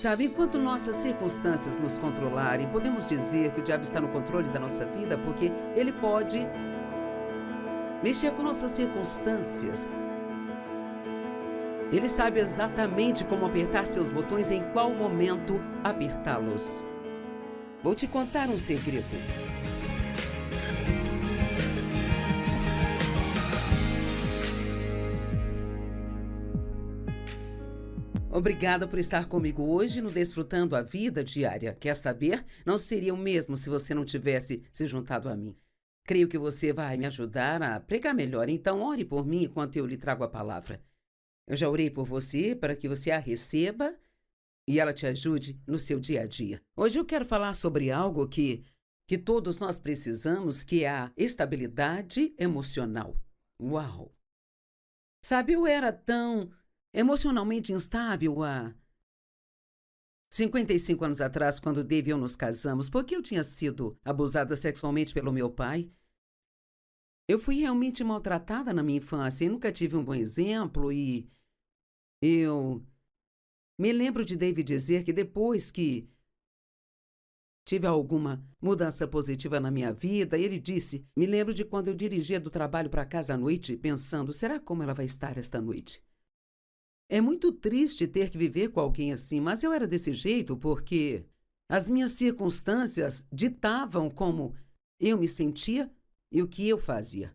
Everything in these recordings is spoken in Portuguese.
Sabe, enquanto nossas circunstâncias nos controlarem, podemos dizer que o diabo está no controle da nossa vida porque ele pode mexer com nossas circunstâncias. Ele sabe exatamente como apertar seus botões e em qual momento apertá-los. Vou te contar um segredo. Obrigada por estar comigo hoje no Desfrutando a Vida Diária. Quer saber? Não seria o mesmo se você não tivesse se juntado a mim. Creio que você vai me ajudar a pregar melhor, então ore por mim enquanto eu lhe trago a palavra. Eu já orei por você para que você a receba e ela te ajude no seu dia a dia. Hoje eu quero falar sobre algo que todos nós precisamos, que é a estabilidade emocional. Uau! Sabe, eu era tão emocionalmente instável há 55 anos atrás, quando Dave e eu nos casamos, porque eu tinha sido abusada sexualmente pelo meu pai. Eu fui realmente maltratada na minha infância e nunca tive um bom exemplo e eu me lembro de Dave dizer que depois que tive alguma mudança positiva na minha vida, ele disse, me lembro de quando eu dirigia do trabalho para casa à noite, pensando, será como ela vai estar esta noite? É muito triste ter que viver com alguém assim, mas eu era desse jeito porque as minhas circunstâncias ditavam como eu me sentia e o que eu fazia.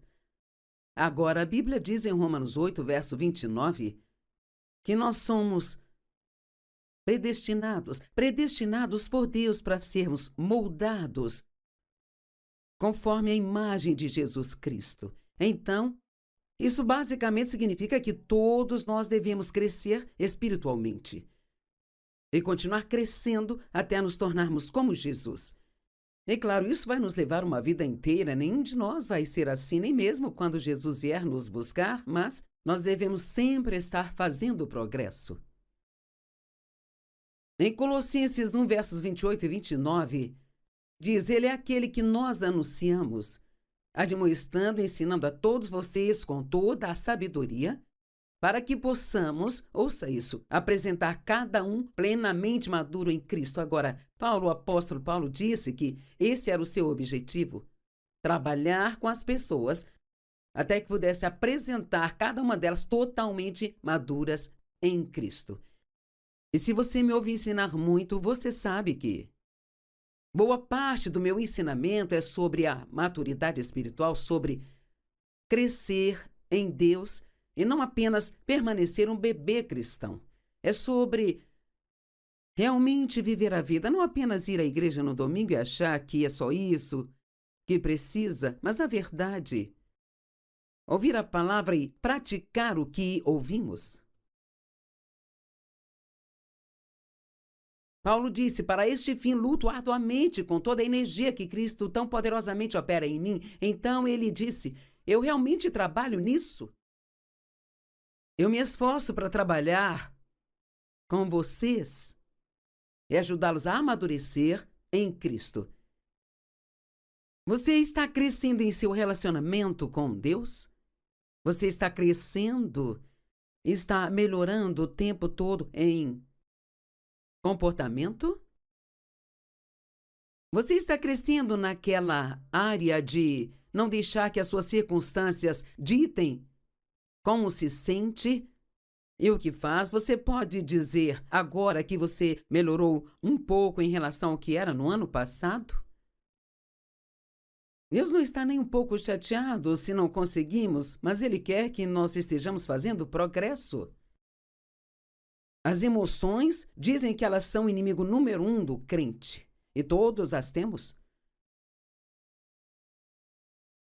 Agora, a Bíblia diz em Romanos 8, verso 29, que nós somos predestinados por Deus para sermos moldados conforme a imagem de Jesus Cristo. Então, isso basicamente significa que todos nós devemos crescer espiritualmente e continuar crescendo até nos tornarmos como Jesus. E claro, isso vai nos levar uma vida inteira, nenhum de nós vai ser assim, nem mesmo quando Jesus vier nos buscar, mas nós devemos sempre estar fazendo progresso. Em Colossenses 1, versos 28 e 29, diz, ele é aquele que nós anunciamos, admoestando e ensinando a todos vocês com toda a sabedoria, para que possamos, ouça isso, apresentar cada um plenamente maduro em Cristo. Agora, o apóstolo Paulo disse que esse era o seu objetivo, trabalhar com as pessoas até que pudesse apresentar cada uma delas totalmente maduras em Cristo. E se você me ouve ensinar muito, você sabe que boa parte do meu ensinamento é sobre a maturidade espiritual, sobre crescer em Deus e não apenas permanecer um bebê cristão. É sobre realmente viver a vida, não apenas ir à igreja no domingo e achar que é só isso que precisa, mas, na verdade, ouvir a palavra e praticar o que ouvimos. Paulo disse, para este fim luto arduamente com toda a energia que Cristo tão poderosamente opera em mim. Então ele disse, eu realmente trabalho nisso. Eu me esforço para trabalhar com vocês e ajudá-los a amadurecer em Cristo. Você está crescendo em seu relacionamento com Deus? Você está crescendo, está melhorando o tempo todo em comportamento? Você está crescendo naquela área de não deixar que as suas circunstâncias ditem como se sente e o que faz? Você pode dizer agora que você melhorou um pouco em relação ao que era no ano passado? Deus não está nem um pouco chateado se não conseguimos, mas Ele quer que nós estejamos fazendo progresso. As emoções dizem que elas são o inimigo número 1 do crente. E todos as temos.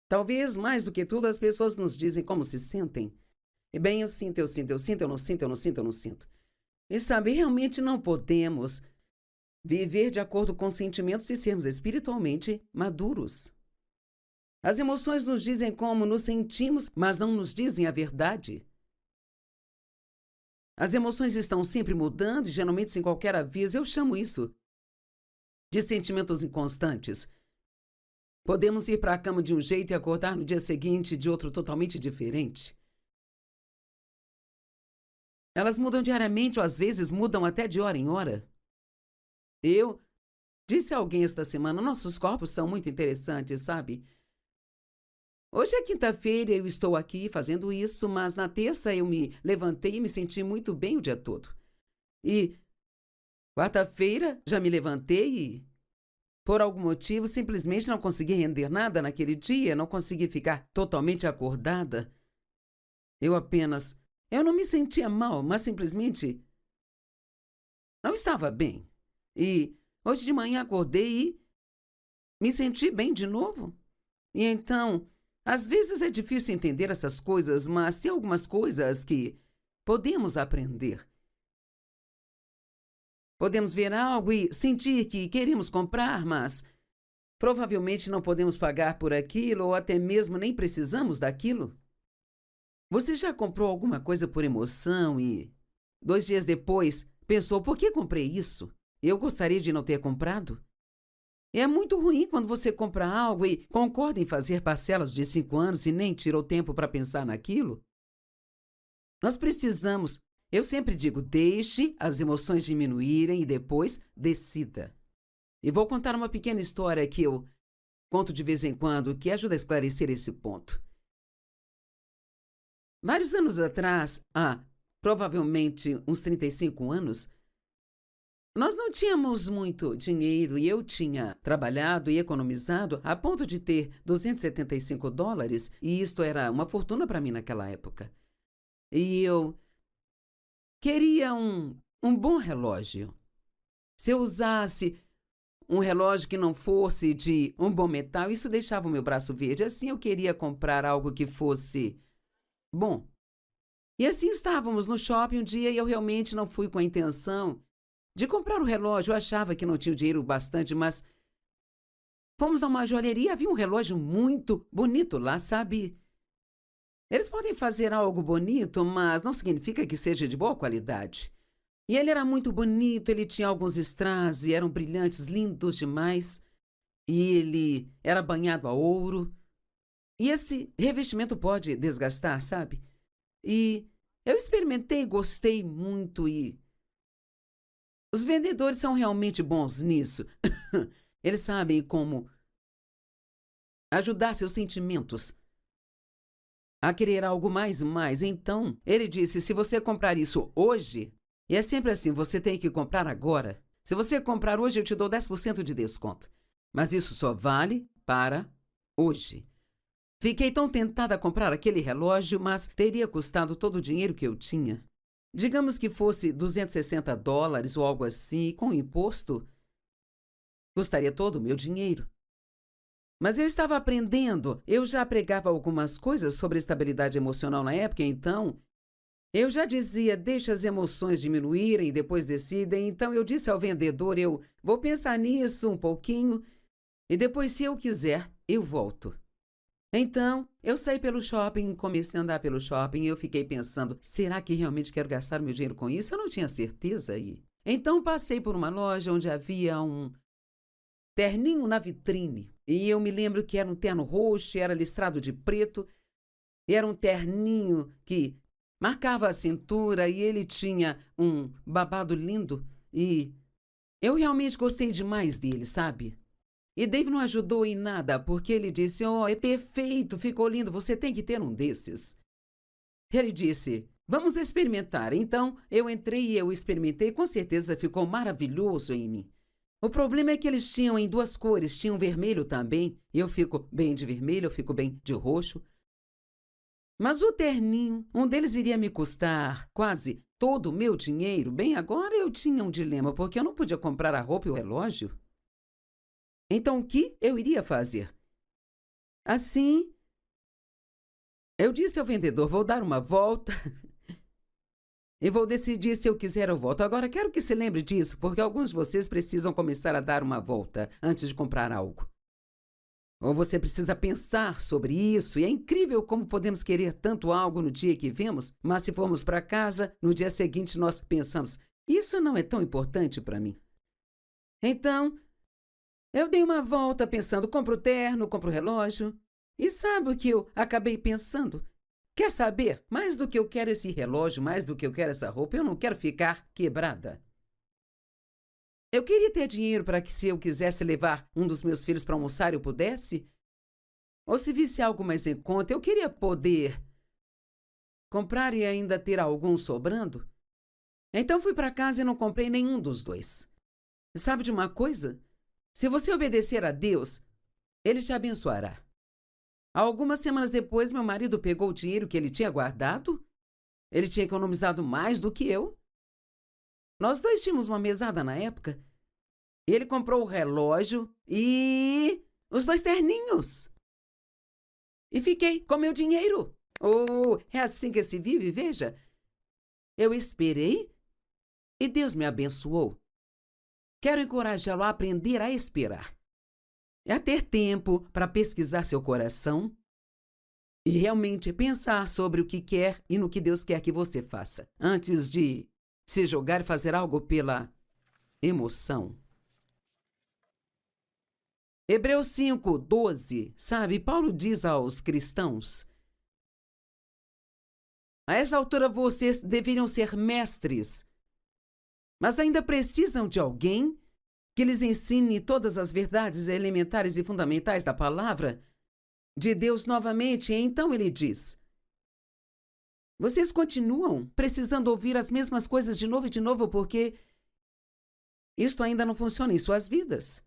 Talvez, mais do que tudo, as pessoas nos dizem como se sentem. E bem, eu sinto, eu não sinto. E sabe, realmente não podemos viver de acordo com sentimentos e sermos espiritualmente maduros. As emoções nos dizem como nos sentimos, mas não nos dizem a verdade. As emoções estão sempre mudando e geralmente sem qualquer aviso. Eu chamo isso de sentimentos inconstantes. Podemos ir para a cama de um jeito e acordar no dia seguinte de outro totalmente diferente. Elas mudam diariamente ou às vezes mudam até de hora em hora. Eu disse a alguém esta semana, nossos corpos são muito interessantes, sabe? Hoje é quinta-feira e eu estou aqui fazendo isso, mas na terça eu me levantei e me senti muito bem o dia todo. E quarta-feira já me levantei e, por algum motivo, simplesmente não consegui render nada naquele dia, não consegui ficar totalmente acordada. Eu não me sentia mal, mas simplesmente não estava bem. E hoje de manhã acordei e me senti bem de novo. E então, às vezes é difícil entender essas coisas, mas tem algumas coisas que podemos aprender. Podemos ver algo e sentir que queremos comprar, mas provavelmente não podemos pagar por aquilo ou até mesmo nem precisamos daquilo. Você já comprou alguma coisa por emoção e 2 dias depois pensou, por que comprei isso? Eu gostaria de não ter comprado? É muito ruim quando você compra algo e concorda em fazer parcelas de 5 anos e nem tirou tempo para pensar naquilo. Nós precisamos, eu sempre digo, deixe as emoções diminuírem e depois decida. E vou contar uma pequena história que eu conto de vez em quando que ajuda a esclarecer esse ponto. Vários anos atrás, provavelmente uns 35 anos, nós não tínhamos muito dinheiro e eu tinha trabalhado e economizado a ponto de ter $275 e isto era uma fortuna para mim naquela época. E eu queria um bom relógio. Se eu usasse um relógio que não fosse de um bom metal, isso deixava o meu braço verde. Assim eu queria comprar algo que fosse bom. E assim estávamos no shopping um dia e eu realmente não fui com a intenção de comprar o relógio. Eu achava que não tinha dinheiro bastante, mas fomos a uma joalheria e havia um relógio muito bonito lá, sabe? Eles podem fazer algo bonito, mas não significa que seja de boa qualidade. E ele era muito bonito, ele tinha alguns strass e eram brilhantes, lindos demais. E ele era banhado a ouro. E esse revestimento pode desgastar, sabe? E eu experimentei, gostei muito e os vendedores são realmente bons nisso. Eles sabem como ajudar seus sentimentos a querer algo mais e mais. Então, ele disse, se você comprar isso hoje, e é sempre assim, você tem que comprar agora. Se você comprar hoje, eu te dou 10% de desconto. Mas isso só vale para hoje. Fiquei tão tentada a comprar aquele relógio, mas teria custado todo o dinheiro que eu tinha. Digamos que fosse $260 ou algo assim, e com imposto, custaria todo o meu dinheiro. Mas eu estava aprendendo, eu já pregava algumas coisas sobre estabilidade emocional na época, então eu já dizia, deixa as emoções diminuírem e depois decidem. Então eu disse ao vendedor, eu vou pensar nisso um pouquinho e depois, se eu quiser, eu volto. Então, eu saí pelo shopping, comecei a andar pelo shopping e eu fiquei pensando, será que realmente quero gastar meu dinheiro com isso? Eu não tinha certeza aí. Então, passei por uma loja onde havia um terninho na vitrine. E eu me lembro que era um terno roxo, era listrado de preto. E era um terninho que marcava a cintura e ele tinha um babado lindo. E eu realmente gostei demais dele, sabe? E Dave não ajudou em nada, porque ele disse, é perfeito, ficou lindo, você tem que ter um desses. Ele disse, vamos experimentar. Então, eu entrei e eu experimentei, com certeza ficou maravilhoso em mim. O problema é que eles tinham em 2 cores, tinham vermelho também, e eu fico bem de vermelho, eu fico bem de roxo. Mas o terninho, um deles iria me custar quase todo o meu dinheiro. Bem, agora eu tinha um dilema, porque eu não podia comprar a roupa e o relógio. Então, o que eu iria fazer? Assim, eu disse ao vendedor, vou dar uma volta e vou decidir se eu quiser eu volto. Agora, quero que se lembre disso, porque alguns de vocês precisam começar a dar uma volta antes de comprar algo. Ou você precisa pensar sobre isso, e é incrível como podemos querer tanto algo no dia que vemos, mas se formos para casa, no dia seguinte nós pensamos, isso não é tão importante para mim. Então, eu dei uma volta pensando, compro o terno, compro o relógio. E sabe o que eu acabei pensando? Quer saber? Mais do que eu quero esse relógio, mais do que eu quero essa roupa, eu não quero ficar quebrada. Eu queria ter dinheiro para que, se eu quisesse levar um dos meus filhos para almoçar, eu pudesse. Ou se visse algo mais em conta, eu queria poder comprar e ainda ter algum sobrando. Então fui para casa e não comprei nenhum dos dois. Sabe de uma coisa? Se você obedecer a Deus, Ele te abençoará. Algumas semanas depois, meu marido pegou o dinheiro que ele tinha guardado. Ele tinha economizado mais do que eu. Nós dois tínhamos uma mesada na época. Ele comprou o relógio e os 2 terninhos. E fiquei com meu dinheiro. Oh, é assim que se vive, veja. Eu esperei e Deus me abençoou. Quero encorajá-lo a aprender a esperar. A ter tempo para pesquisar seu coração e realmente pensar sobre o que quer e no que Deus quer que você faça, antes de se jogar e fazer algo pela emoção. Hebreus 5:12, sabe? Paulo diz aos cristãos: a essa altura vocês deveriam ser mestres, mas ainda precisam de alguém que lhes ensine todas as verdades elementares e fundamentais da palavra de Deus novamente. E então ele diz: vocês continuam precisando ouvir as mesmas coisas de novo e de novo porque isto ainda não funciona em suas vidas.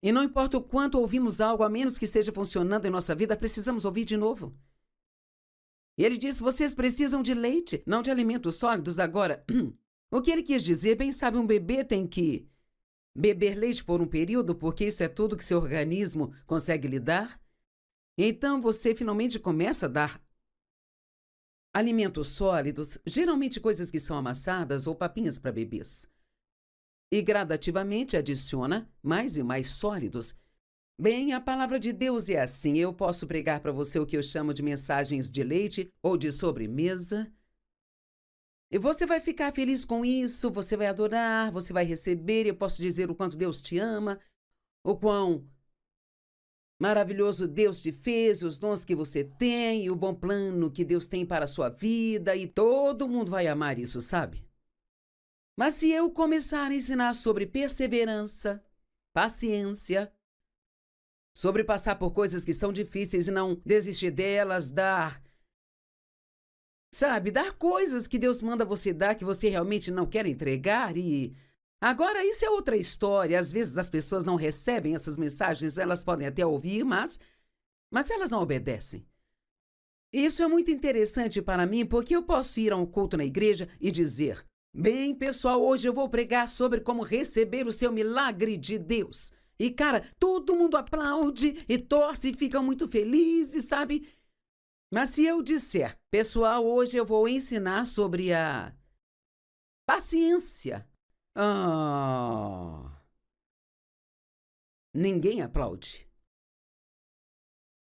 E não importa o quanto ouvimos algo, a menos que esteja funcionando em nossa vida, precisamos ouvir de novo. E ele diz: vocês precisam de leite, não de alimentos sólidos. Agora, o que ele quis dizer, bem sabe, um bebê tem que beber leite por um período, porque isso é tudo que seu organismo consegue lhe dar. Então você finalmente começa a dar alimentos sólidos, geralmente coisas que são amassadas ou papinhas para bebês. E gradativamente adiciona mais e mais sólidos. Bem, a palavra de Deus é assim. Eu posso pregar para você o que eu chamo de mensagens de leite ou de sobremesa. E você vai ficar feliz com isso, você vai adorar, você vai receber. Eu posso dizer o quanto Deus te ama, o quão maravilhoso Deus te fez, os dons que você tem, e o bom plano que Deus tem para a sua vida, e todo mundo vai amar isso, sabe? Mas se eu começar a ensinar sobre perseverança, paciência, sobre passar por coisas que são difíceis e não desistir delas, dar coisas que Deus manda você dar que você realmente não quer entregar e... Agora, isso é outra história. Às vezes as pessoas não recebem essas mensagens, elas podem até ouvir, mas elas não obedecem. Isso é muito interessante para mim, porque eu posso ir a um culto na igreja e dizer: bem, pessoal, hoje eu vou pregar sobre como receber o seu milagre de Deus. E, cara, todo mundo aplaude e torce e fica muito felizes, sabe? Mas se eu disser: pessoal, hoje eu vou ensinar sobre a paciência. Ninguém aplaude.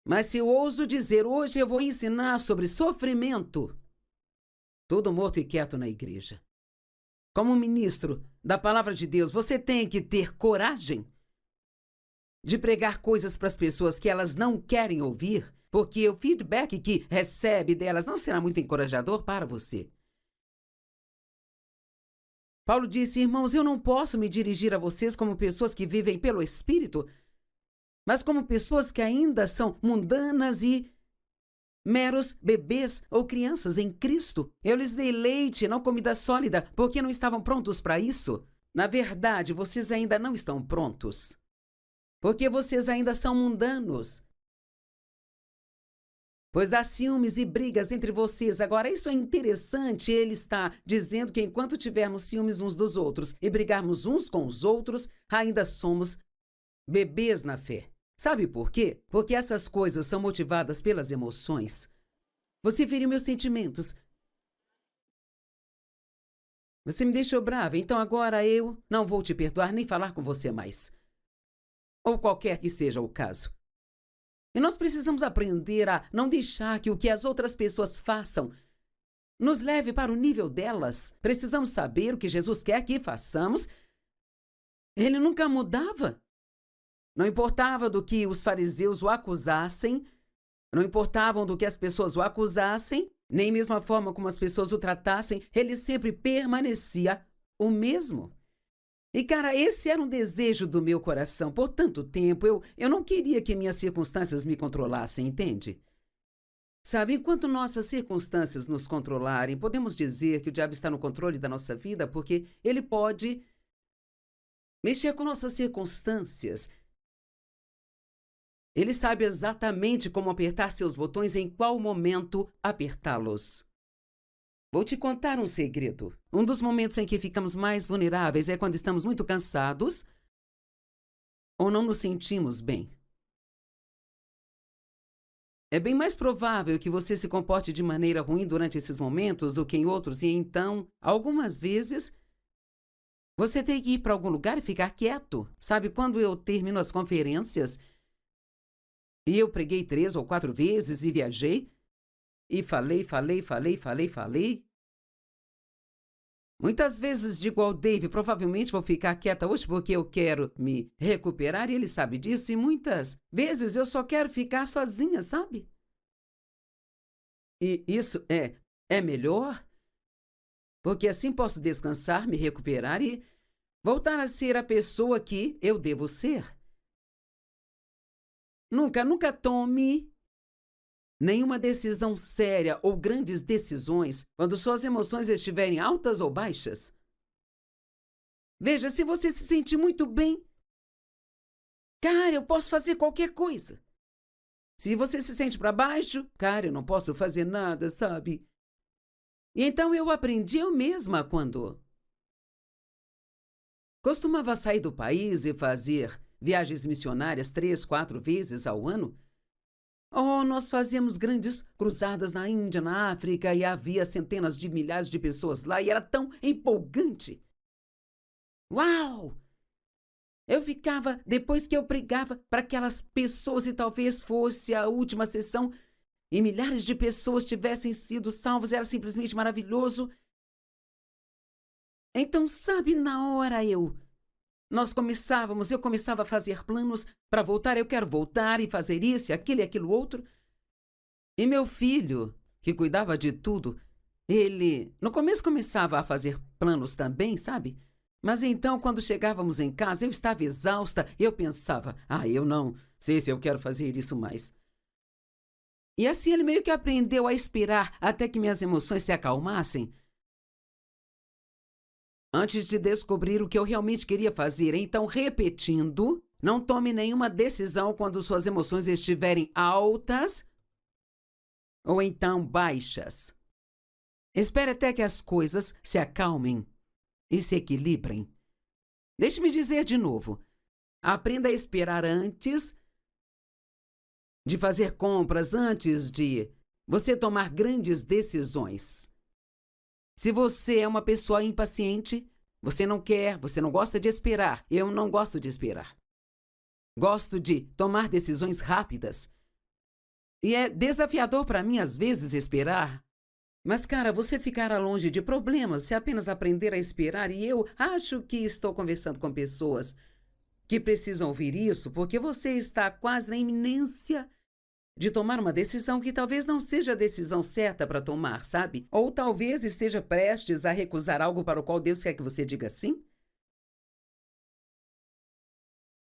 Mas se eu ouso dizer: hoje eu vou ensinar sobre sofrimento, todo morto e quieto na igreja. Como ministro da palavra de Deus, você tem que ter coragem de pregar coisas para as pessoas que elas não querem ouvir, porque o feedback que recebe delas não será muito encorajador para você. Paulo disse: irmãos, eu não posso me dirigir a vocês como pessoas que vivem pelo Espírito, mas como pessoas que ainda são mundanas e meros bebês ou crianças em Cristo. Eu lhes dei leite, não comida sólida, porque não estavam prontos para isso. Na verdade, vocês ainda não estão prontos, porque vocês ainda são mundanos. Pois há ciúmes e brigas entre vocês. Agora, isso é interessante. Ele está dizendo que enquanto tivermos ciúmes uns dos outros e brigarmos uns com os outros, ainda somos bebês na fé. Sabe por quê? Porque essas coisas são motivadas pelas emoções. Você feriu meus sentimentos. Você me deixou brava, então agora eu não vou te perdoar nem falar com você mais. Ou qualquer que seja o caso. E nós precisamos aprender a não deixar que o que as outras pessoas façam nos leve para o nível delas. Precisamos saber o que Jesus quer que façamos. Ele nunca mudava. Não importava do que os fariseus o acusassem, não importavam do que as pessoas o acusassem, nem mesmo a forma como as pessoas o tratassem, ele sempre permanecia o mesmo. E, cara, esse era um desejo do meu coração. Por tanto tempo, eu não queria que minhas circunstâncias me controlassem, entende? Sabe, enquanto nossas circunstâncias nos controlarem, podemos dizer que o diabo está no controle da nossa vida porque ele pode mexer com nossas circunstâncias. Ele sabe exatamente como apertar seus botões e em qual momento apertá-los. Vou te contar um segredo. Um dos momentos em que ficamos mais vulneráveis é quando estamos muito cansados ou não nos sentimos bem. É bem mais provável que você se comporte de maneira ruim durante esses momentos do que em outros, e então, algumas vezes, você tem que ir para algum lugar e ficar quieto. Sabe, quando eu termino as conferências, e eu preguei 3 ou 4 vezes e viajei, e falei. Muitas vezes digo ao Dave, provavelmente vou ficar quieta hoje porque eu quero me recuperar, e ele sabe disso, e muitas vezes eu só quero ficar sozinha, sabe? E isso é melhor, porque assim posso descansar, me recuperar e voltar a ser a pessoa que eu devo ser. Nunca tome nenhuma decisão séria ou grandes decisões quando suas emoções estiverem altas ou baixas. Veja, se você se sentir muito bem, cara, eu posso fazer qualquer coisa. Se você se sente para baixo, cara, eu não posso fazer nada, sabe? E então eu aprendi eu mesma quando costumava sair do país e fazer viagens missionárias 3, 4 vezes ao ano. Oh, nós fazíamos grandes cruzadas na Índia, na África, e havia centenas de milhares de pessoas lá, e era tão empolgante. Uau! Eu ficava, depois que eu pregava para aquelas pessoas, e talvez fosse a última sessão, e milhares de pessoas tivessem sido salvas, era simplesmente maravilhoso. Então, sabe, na hora eu começava a fazer planos para voltar. Eu quero voltar e fazer isso, aquilo e aquilo outro. E meu filho, que cuidava de tudo, ele no começo começava a fazer planos também, sabe? Mas então, quando chegávamos em casa, eu estava exausta. Eu pensava, eu não sei se eu quero fazer isso mais. E assim ele meio que aprendeu a esperar até que minhas emoções se acalmassem, antes de descobrir o que eu realmente queria fazer. Então, repetindo, não tome nenhuma decisão quando suas emoções estiverem altas ou então baixas. Espere até que as coisas se acalmem e se equilibrem. Deixe-me dizer de novo. Aprenda a esperar antes de fazer compras, antes de você tomar grandes decisões. Se você é uma pessoa impaciente, você não gosta de esperar. Eu não gosto de esperar. Gosto de tomar decisões rápidas. E é desafiador para mim, às vezes, esperar. Mas, cara, você ficará longe de problemas se apenas aprender a esperar. E eu acho que estou conversando com pessoas que precisam ouvir isso, porque você está quase na iminência de tomar uma decisão que talvez não seja a decisão certa para tomar, sabe? Ou talvez esteja prestes a recusar algo para o qual Deus quer que você diga sim.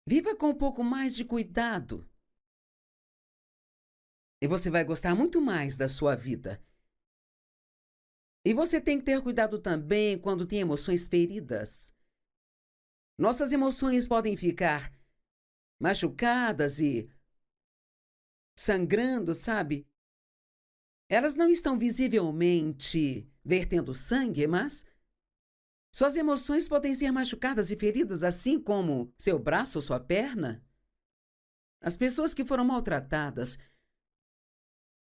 Viva com um pouco mais de cuidado. E você vai gostar muito mais da sua vida. E você tem que ter cuidado também quando tem emoções feridas. Nossas emoções podem ficar machucadas e sangrando, sabe? Elas não estão visivelmente vertendo sangue, mas suas emoções podem ser machucadas e feridas, assim como seu braço ou sua perna. As pessoas que foram maltratadas.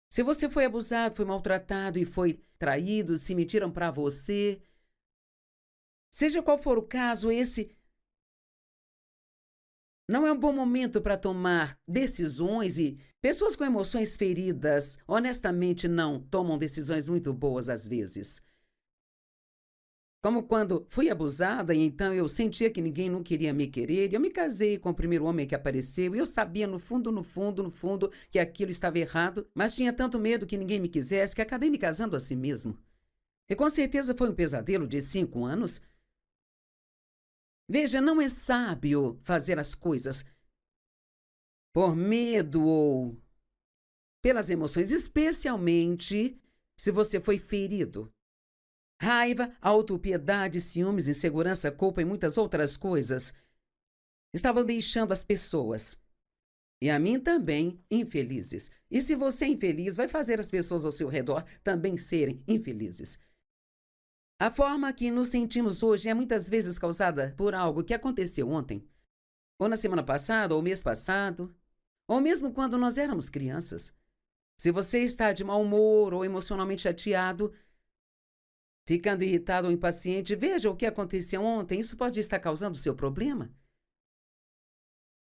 Se você foi abusado, foi maltratado e foi traído, se mentiram para você, seja qual for o caso, esse não é um bom momento para tomar decisões, e pessoas com emoções feridas, honestamente, não tomam decisões muito boas às vezes. Como quando fui abusada e então eu sentia que ninguém não queria me querer, e eu me casei com o primeiro homem que apareceu, e eu sabia no fundo que aquilo estava errado, mas tinha tanto medo que ninguém me quisesse que acabei me casando a si mesmo. E com certeza foi um pesadelo de 5 anos. Veja, não é sábio fazer as coisas por medo ou pelas emoções, especialmente se você foi ferido. Raiva, autopiedade, ciúmes, insegurança, culpa e muitas outras coisas estavam deixando as pessoas, e a mim também, infelizes. E se você é infeliz, vai fazer as pessoas ao seu redor também serem infelizes. A forma que nos sentimos hoje é muitas vezes causada por algo que aconteceu ontem, ou na semana passada, ou mês passado, ou mesmo quando nós éramos crianças. Se você está de mau humor ou emocionalmente chateado, ficando irritado ou impaciente, veja o que aconteceu ontem. Isso pode estar causando o seu problema.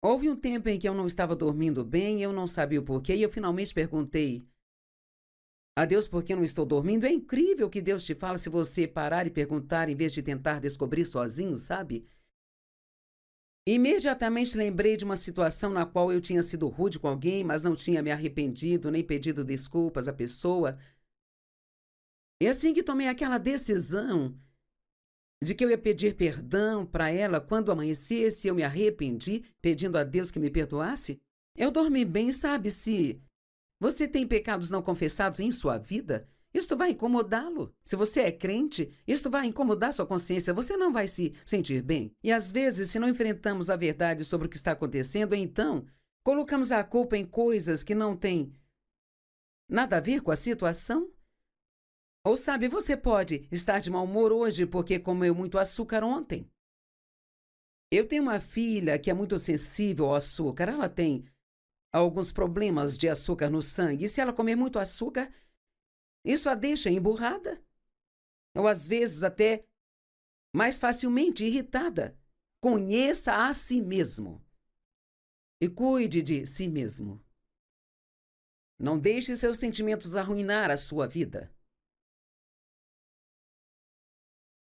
Houve um tempo em que eu não estava dormindo bem, eu não sabia o porquê, e eu finalmente perguntei a Deus por que eu não estou dormindo. É incrível o que Deus te fala se você parar e perguntar em vez de tentar descobrir sozinho, sabe? Imediatamente lembrei de uma situação na qual eu tinha sido rude com alguém, mas não tinha me arrependido nem pedido desculpas à pessoa. E assim que tomei aquela decisão de que eu ia pedir perdão para ela quando amanhecesse, eu me arrependi, pedindo a Deus que me perdoasse. Eu dormi bem, sabe? Se você tem pecados não confessados em sua vida, isto vai incomodá-lo. Se você é crente, isto vai incomodar sua consciência. Você não vai se sentir bem. E às vezes, se não enfrentamos a verdade sobre o que está acontecendo, então colocamos a culpa em coisas que não têm nada a ver com a situação. Ou sabe, você pode estar de mau humor hoje porque comeu muito açúcar ontem. Eu tenho uma filha que é muito sensível ao açúcar. Ela tem alguns problemas de açúcar no sangue. E se ela comer muito açúcar, isso a deixa emburrada. Ou às vezes até mais facilmente irritada. Conheça a si mesmo. E cuide de si mesmo. Não deixe seus sentimentos arruinar a sua vida.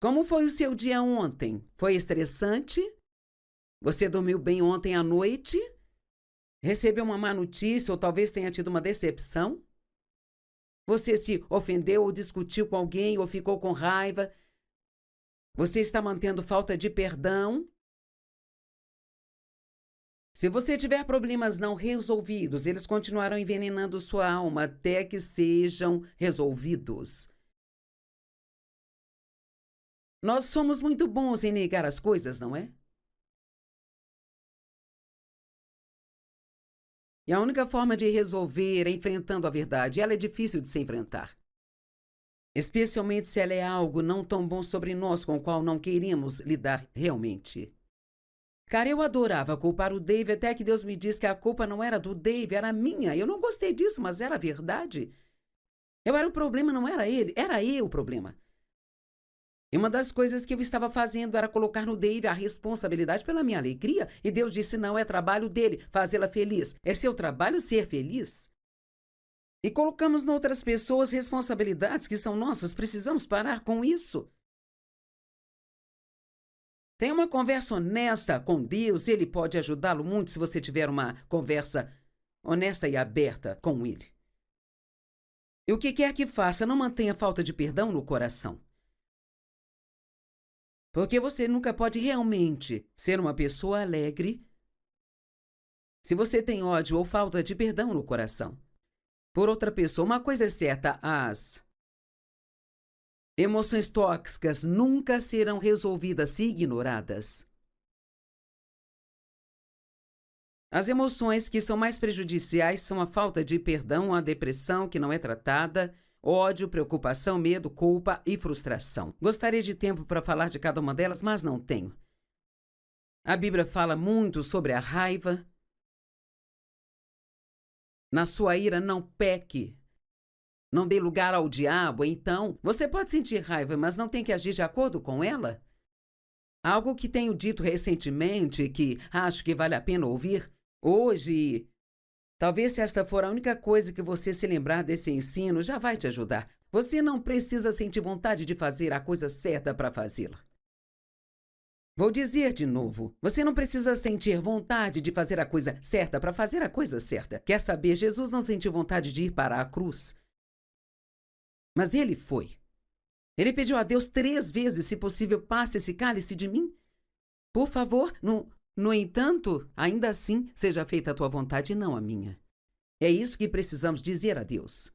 Como foi o seu dia ontem? Foi estressante? Você dormiu bem ontem à noite? Recebeu uma má notícia ou talvez tenha tido uma decepção? Você se ofendeu ou discutiu com alguém ou ficou com raiva? Você está mantendo falta de perdão? Se você tiver problemas não resolvidos, eles continuarão envenenando sua alma até que sejam resolvidos. Nós somos muito bons em negar as coisas, não é? E a única forma de resolver é enfrentando a verdade. Ela é difícil de se enfrentar. Especialmente se ela é algo não tão bom sobre nós com o qual não queremos lidar realmente. Cara, eu adorava culpar o Dave até que Deus me disse que a culpa não era do Dave, era minha. Eu não gostei disso, mas era verdade. Eu era o problema, não era ele. Era eu o problema. E uma das coisas que eu estava fazendo era colocar no Dave a responsabilidade pela minha alegria. E Deus disse, não, é trabalho dele, fazê-la feliz. É seu trabalho ser feliz. E colocamos em outras pessoas responsabilidades que são nossas. Precisamos parar com isso. Tenha uma conversa honesta com Deus. Ele pode ajudá-lo muito se você tiver uma conversa honesta e aberta com ele. E o que quer que faça, não mantenha falta de perdão no coração. Porque você nunca pode realmente ser uma pessoa alegre se você tem ódio ou falta de perdão no coração por outra pessoa. Uma coisa é certa, as emoções tóxicas nunca serão resolvidas se ignoradas. As emoções que são mais prejudiciais são a falta de perdão, a depressão que não é tratada, ódio, preocupação, medo, culpa e frustração. Gostaria de tempo para falar de cada uma delas, mas não tenho. A Bíblia fala muito sobre a raiva. Na sua ira, não peque. Não dê lugar ao diabo. Então, você pode sentir raiva, mas não tem que agir de acordo com ela. Algo que tenho dito recentemente, que acho que vale a pena ouvir hoje. Talvez se esta for a única coisa que você se lembrar desse ensino, já vai te ajudar. Você não precisa sentir vontade de fazer a coisa certa para fazê-la. Vou dizer de novo, você não precisa sentir vontade de fazer a coisa certa para fazer a coisa certa. Quer saber, Jesus não sentiu vontade de ir para a cruz. Mas ele foi. Ele pediu a Deus 3 vezes, se possível, passe esse cálice de mim. Por favor, no entanto, ainda assim, seja feita a tua vontade e não a minha. É isso que precisamos dizer a Deus.